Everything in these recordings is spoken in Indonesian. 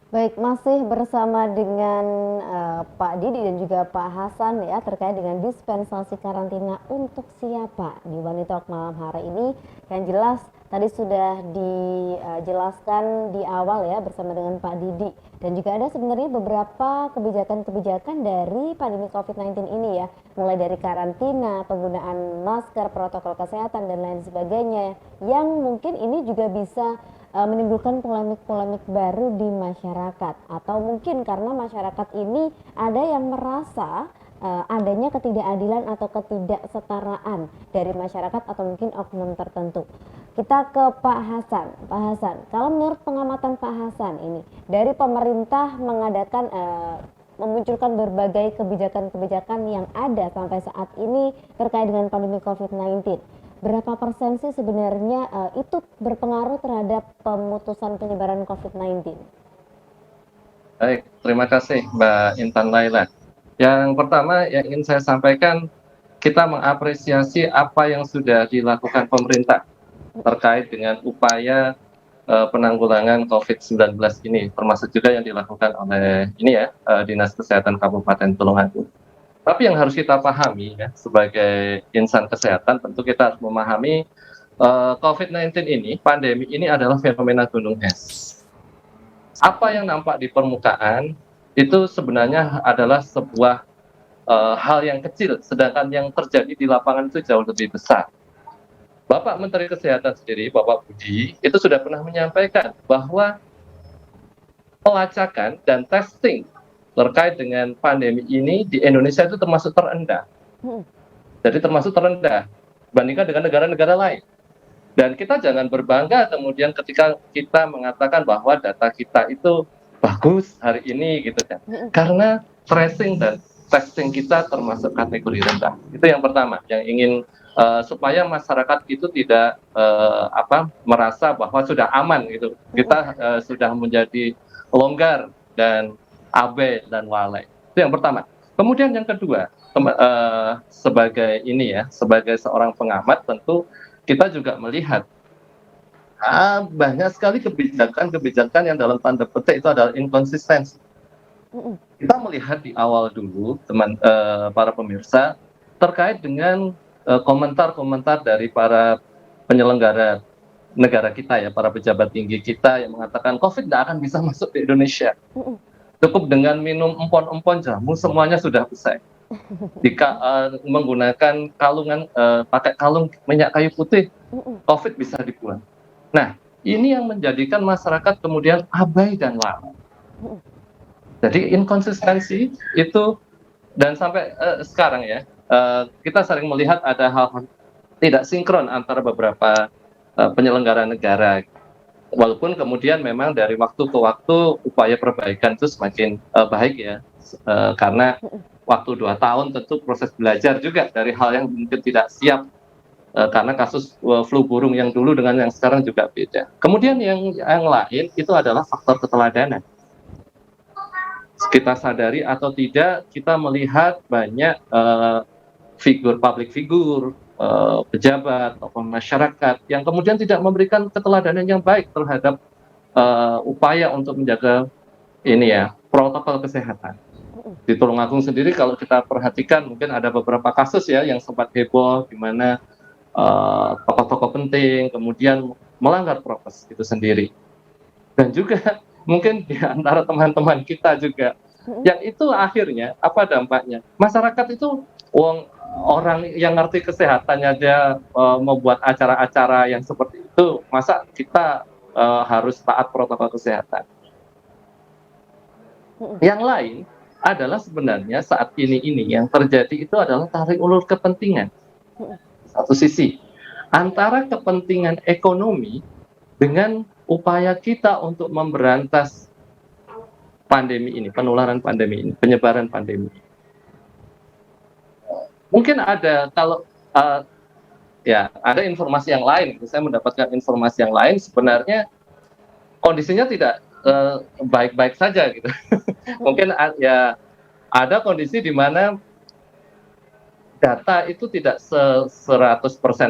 Baik, masih bersama dengan Pak Didi dan juga Pak Hasan ya terkait dengan dispensasi karantina untuk siapa di Money Talk malam hari ini. Yang jelas tadi sudah dijelaskan di awal ya bersama dengan Pak Didi dan juga ada sebenarnya beberapa kebijakan-kebijakan dari pandemi COVID-19 ini ya, mulai dari karantina, penggunaan masker, protokol kesehatan dan lain sebagainya yang mungkin ini juga bisa menimbulkan polemik-polemik baru di masyarakat atau mungkin karena masyarakat ini ada yang merasa adanya ketidakadilan atau ketidaksetaraan dari masyarakat atau mungkin oknum tertentu. Kita ke Pak Hasan. Pak Hasan, kalau menurut pengamatan Pak Hasan ini dari pemerintah mengadakan memunculkan berbagai kebijakan-kebijakan yang ada sampai saat ini terkait dengan pandemi COVID-19. Berapa persen sih sebenarnya itu berpengaruh terhadap pemutusan penyebaran COVID-19? Baik, terima kasih Mbak Intan Laila. Yang pertama yang ingin saya sampaikan, kita mengapresiasi apa yang sudah dilakukan pemerintah terkait dengan upaya penanggulangan COVID-19 ini, termasuk juga yang dilakukan oleh Dinas Kesehatan Kabupaten Tulungagung. Tapi yang harus kita pahami ya, sebagai insan kesehatan, tentu kita harus memahami COVID-19 ini, pandemi ini adalah fenomena gunung es. Apa yang nampak di permukaan itu sebenarnya adalah sebuah hal yang kecil, sedangkan yang terjadi di lapangan itu jauh lebih besar. Bapak Menteri Kesehatan sendiri, Bapak Budi, itu sudah pernah menyampaikan bahwa pelacakan dan testing terkait dengan pandemi ini di Indonesia itu termasuk terendah. Jadi termasuk terendah dibandingkan dengan negara-negara lain. Dan kita jangan berbangga kemudian ketika kita mengatakan bahwa data kita itu bagus hari ini gitu kan. Karena tracing dan testing kita termasuk kategori rendah. Itu yang pertama yang ingin supaya masyarakat itu tidak merasa bahwa sudah aman gitu. Kita sudah menjadi longgar dan abai dan lalai. Itu yang pertama. Kemudian yang kedua, sebagai seorang pengamat tentu kita juga melihat banyak sekali kebijakan-kebijakan yang dalam tanda petik itu adalah inkonsistensi. Kita melihat di awal dulu, para pemirsa, terkait dengan komentar-komentar dari para penyelenggara negara kita ya, para pejabat tinggi kita yang mengatakan COVID tidak akan bisa masuk ke Indonesia. Cukup dengan minum empon-empon jamu semuanya sudah usai. Jika menggunakan pakai kalung minyak kayu putih, COVID bisa dibuang. Nah, ini yang menjadikan masyarakat kemudian abai dan lalai. Jadi inkonsistensi itu, dan sampai sekarang ya, kita sering melihat ada hal tidak sinkron antara beberapa penyelenggara negara. Walaupun kemudian memang dari waktu ke waktu upaya perbaikan itu semakin baik ya, karena waktu 2 tahun tentu proses belajar juga dari hal yang mungkin tidak siap, karena kasus flu burung yang dulu dengan yang sekarang juga beda. Kemudian yang lain itu adalah faktor keteladanan. Kita sadari atau tidak, kita melihat banyak public figure, pejabat, tokoh masyarakat yang kemudian tidak memberikan keteladanan yang baik terhadap upaya untuk menjaga protokol kesehatan. Di Tulungagung sendiri kalau kita perhatikan mungkin ada beberapa kasus ya yang sempat heboh di mana tokoh-tokoh penting kemudian melanggar prokes itu sendiri. Dan juga mungkin di antara teman-teman kita juga yang itu akhirnya apa dampaknya? Masyarakat itu orang yang ngerti kesehatannya aja membuat acara-acara yang seperti itu, masa kita harus taat protokol kesehatan? Yang lain adalah sebenarnya saat ini yang terjadi itu adalah tarik ulur kepentingan. Satu sisi antara kepentingan ekonomi dengan upaya kita untuk memberantas pandemi ini, penularan pandemi ini, penyebaran pandemi ini. Mungkin ada ada informasi yang lain. Saya mendapatkan informasi yang lain sebenarnya kondisinya tidak baik-baik saja gitu. Mungkin ya ada kondisi di mana data itu tidak 100%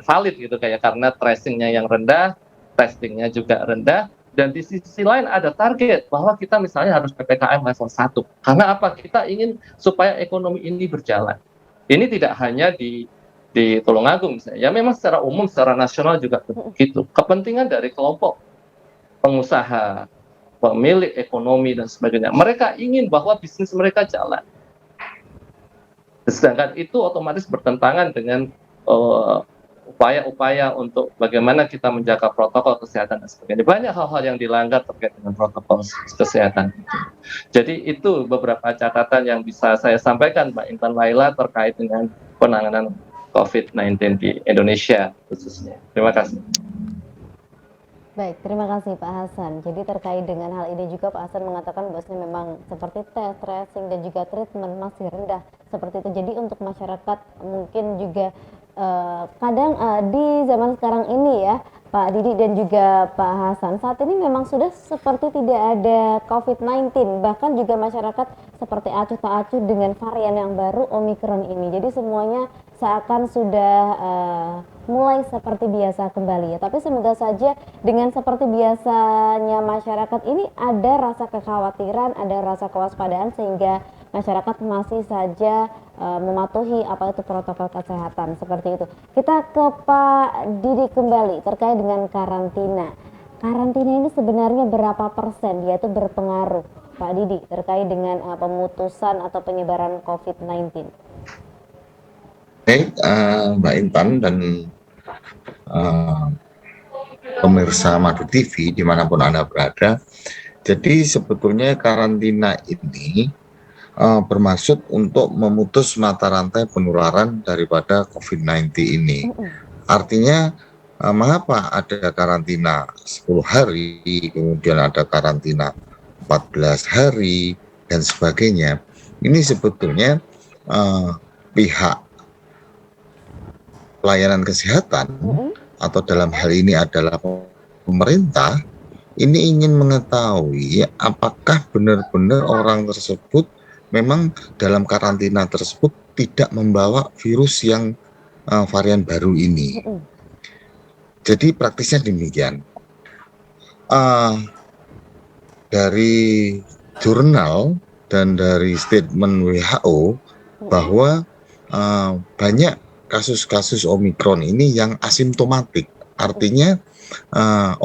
valid gitu kayak karena tracingnya yang rendah, testingnya juga rendah, Dan di sisi lain ada target bahwa kita misalnya harus PPKM level 1. Karena apa? Kita ingin supaya ekonomi ini berjalan. Ini tidak hanya di Tulungagung misalnya. Ya memang secara umum, secara nasional juga begitu. Kepentingan dari kelompok pengusaha, pemilik ekonomi dan sebagainya. Mereka ingin bahwa bisnis mereka jalan. Sedangkan itu otomatis bertentangan dengan upaya-upaya untuk bagaimana kita menjaga protokol kesehatan dan sebagainya. Banyak hal-hal yang dilanggar terkait dengan protokol kesehatan. Jadi itu beberapa catatan yang bisa saya sampaikan, Mbak Intan Laila, terkait dengan penanganan COVID-19 di Indonesia khususnya. Terima kasih. Baik, terima kasih Pak Hasan. Jadi terkait dengan hal ini juga Pak Hasan mengatakan bahwasanya memang seperti tes, tracing dan juga treatment masih rendah seperti itu. Jadi untuk masyarakat mungkin juga kadang di zaman sekarang ini ya Pak Didi dan juga Pak Hasan, saat ini memang sudah seperti tidak ada COVID-19, bahkan juga masyarakat seperti acuh tak acuh dengan varian yang baru Omicron ini. Jadi semuanya seakan sudah mulai seperti biasa kembali ya. Tapi semoga saja dengan seperti biasanya masyarakat ini ada rasa kekhawatiran, ada rasa kewaspadaan sehingga masyarakat masih saja mematuhi apa itu protokol kesehatan seperti itu. Kita ke Pak Didi kembali terkait dengan karantina. Karantina ini sebenarnya berapa persen dia itu berpengaruh Pak Didi terkait dengan pemutusan atau penyebaran COVID-19? Baik, Mbak Intan dan pemirsa Madu TV dimanapun Anda berada. Jadi sebetulnya karantina ini bermaksud untuk memutus mata rantai penularan daripada COVID-19 ini. Artinya mengapa ada karantina 10 hari, kemudian ada karantina 14 hari, dan sebagainya. Ini sebetulnya pihak pelayanan kesehatan atau dalam hal ini adalah pemerintah ini ingin mengetahui apakah benar-benar orang tersebut memang dalam karantina tersebut tidak membawa virus yang varian baru ini. Jadi praktisnya demikian. Dari jurnal dan dari statement WHO bahwa banyak kasus-kasus Omicron ini yang asimptomatik, artinya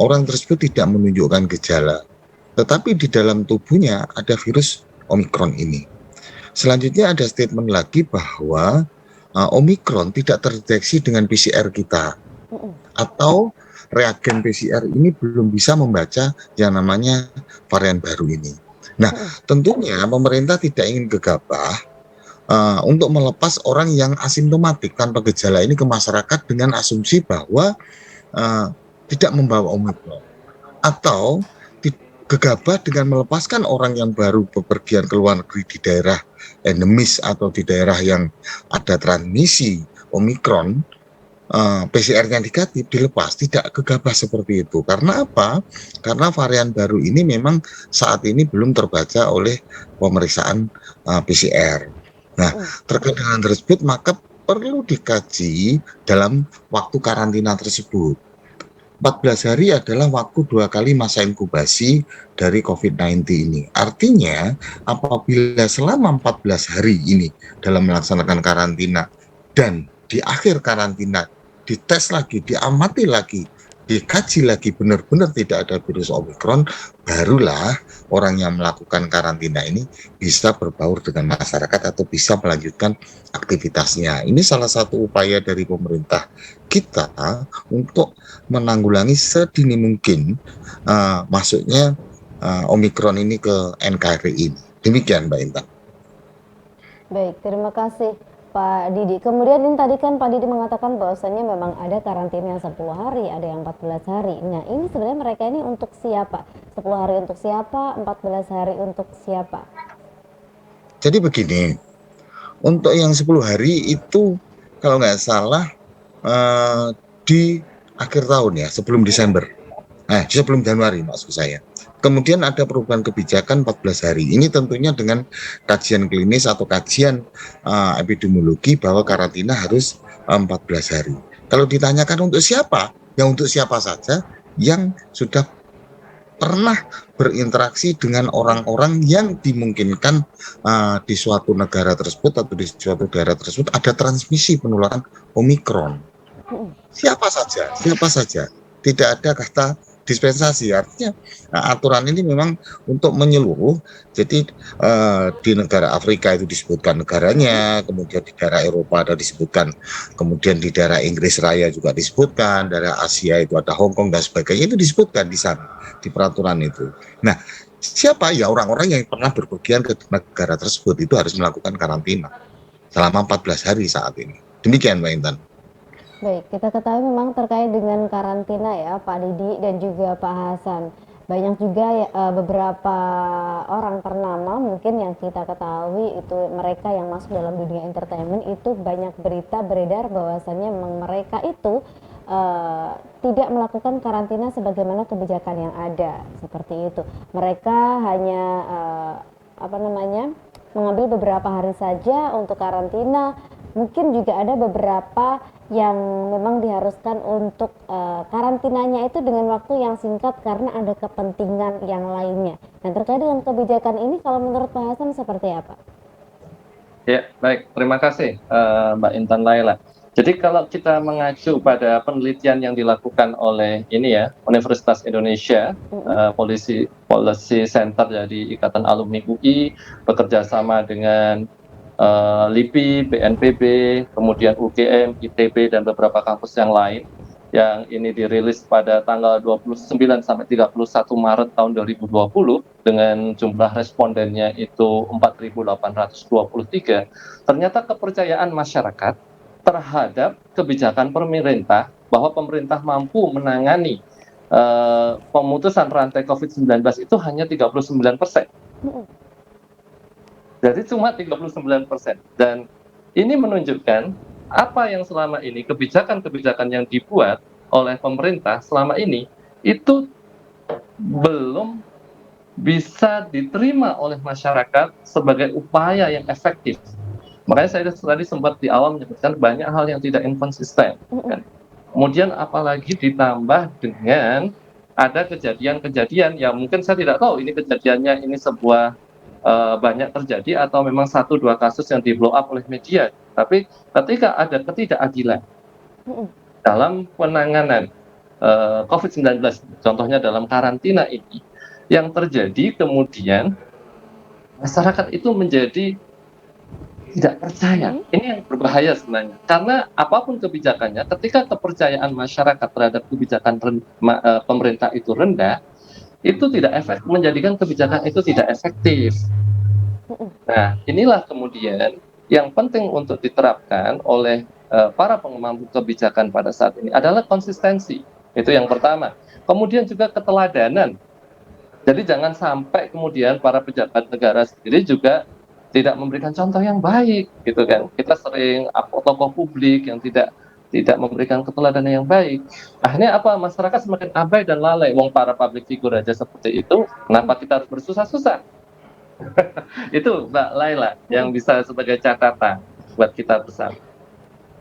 orang tersebut tidak menunjukkan gejala, tetapi di dalam tubuhnya ada virus Omicron ini. Selanjutnya ada statement lagi bahwa Omicron tidak terdeteksi dengan PCR kita, atau reagen PCR ini belum bisa membaca yang namanya varian baru ini. Nah, tentunya pemerintah tidak ingin gegabah untuk melepas orang yang asimptomatik tanpa gejala ini ke masyarakat dengan asumsi bahwa tidak membawa Omicron, atau gegabah dengan melepaskan orang yang baru bepergian ke luar negeri di daerah endemis atau di daerah yang ada transmisi Omicron, PCR-nya negatif dilepas. Tidak gegabah seperti itu. Karena apa? Karena varian baru ini memang saat ini belum terbaca oleh pemeriksaan PCR. Nah, terkait dengan tersebut maka perlu dikaji dalam waktu karantina tersebut. 14 hari adalah waktu 2 kali masa inkubasi dari COVID-19 ini. Artinya apabila selama 14 hari ini dalam melaksanakan karantina dan di akhir karantina dites lagi, diamati lagi, dikaji lagi benar-benar tidak ada virus Omicron, barulah orang yang melakukan karantina ini bisa berbaur dengan masyarakat atau bisa melanjutkan aktivitasnya. Ini salah satu upaya dari pemerintah kita untuk menanggulangi sedini mungkin masuknya Omicron ini ke NKRI ini. Demikian Mbak Intan. Baik, terima kasih Pak Didi. Kemudian ini tadi kan Pak Didi mengatakan bahwasannya memang ada karantina 10 hari, ada yang 14 hari. Nah, ini sebenarnya mereka ini untuk siapa? 10 hari untuk siapa? 14 hari untuk siapa? Jadi begini, untuk yang 10 hari itu kalau nggak salah di akhir tahun ya, sebelum Desember. Sebelum Januari maksud saya. Kemudian ada perubahan kebijakan 14 hari. Ini tentunya dengan kajian klinis atau kajian epidemiologi bahwa karantina harus 14 hari. Kalau ditanyakan untuk siapa? Ya untuk siapa saja yang sudah pernah berinteraksi dengan orang-orang yang dimungkinkan di suatu negara tersebut atau di suatu daerah tersebut ada transmisi penularan Omikron. Siapa saja. Tidak ada kata dispensasi. Artinya aturan ini memang untuk menyeluruh. Jadi di negara Afrika itu disebutkan negaranya, kemudian di daerah Eropa ada disebutkan, kemudian di daerah Inggris Raya juga disebutkan, daerah Asia itu ada Hong Kong dan sebagainya, itu disebutkan di sana di peraturan itu. Nah, siapa ya orang-orang yang pernah berpergian ke negara tersebut itu harus melakukan karantina selama 14 hari saat ini. Demikian Mbak Intan. Baik, kita ketahui memang terkait dengan karantina ya Pak Didi dan juga Pak Hasan. Banyak juga ya, beberapa orang ternama mungkin yang kita ketahui itu mereka yang masuk dalam dunia entertainment itu banyak berita beredar bahwasannya memang mereka itu tidak melakukan karantina sebagaimana kebijakan yang ada seperti itu. Mereka hanya mengambil beberapa hari saja untuk karantina. Mungkin juga ada beberapa yang memang diharuskan untuk karantinanya itu dengan waktu yang singkat karena ada kepentingan yang lainnya. Dan terkait dengan kebijakan ini, kalau menurut Pak Hasan seperti apa? Ya, baik. Terima kasih Mbak Intan Laila. Jadi kalau kita mengacu pada penelitian yang dilakukan oleh Universitas Indonesia, Policy Center dari Ikatan Alumni UI, bekerja sama dengan LIPI, BNPB, kemudian UGM, ITB, dan beberapa kampus yang lain, yang ini dirilis pada tanggal 29 sampai 31 Maret tahun 2020 dengan jumlah respondennya itu 4.823. Ternyata kepercayaan masyarakat terhadap kebijakan pemerintah bahwa pemerintah mampu menangani pemutusan rantai COVID-19 itu hanya 39%. Jadi cuma 39%. Dan ini menunjukkan apa yang selama ini kebijakan-kebijakan yang dibuat oleh pemerintah selama ini itu belum bisa diterima oleh masyarakat sebagai upaya yang efektif. Makanya saya tadi sempat di awal menyebutkan banyak hal yang tidak inconsistent. Kemudian apalagi ditambah dengan ada kejadian-kejadian yang mungkin saya tidak tahu ini kejadiannya ini sebuah banyak terjadi atau memang 1-2 kasus yang di blow up oleh media. Tapi ketika ada ketidakadilan dalam penanganan COVID-19, contohnya dalam karantina ini, yang terjadi kemudian masyarakat itu menjadi tidak percaya. Ini yang berbahaya sebenarnya. Karena apapun kebijakannya, ketika kepercayaan masyarakat terhadap kebijakan pemerintah itu rendah, itu tidak efektif, menjadikan kebijakan itu tidak efektif. Nah, inilah kemudian yang penting untuk diterapkan oleh para pengembangan kebijakan pada saat ini adalah konsistensi. Itu yang pertama. Kemudian juga keteladanan. Jadi jangan sampai kemudian para pejabat negara sendiri juga tidak memberikan contoh yang baik, gitu kan. Kita sering tokoh publik yang tidak memberikan keteladanan yang baik. Akhirnya apa? Masyarakat semakin abai dan lalai. Wong para public figure aja seperti itu, kenapa kita harus bersusah-susah? Itu Mbak Laila yang bisa sebagai catatan buat kita bersama.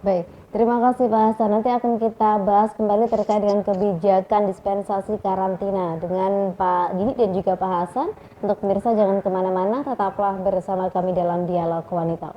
Baik, terima kasih Pak Hasan. Nanti akan kita bahas kembali terkait dengan kebijakan dispensasi karantina dengan Pak Didi dan juga Pak Hasan. Untuk pemirsa jangan kemana-mana, tetaplah bersama kami dalam Dialog Wanita.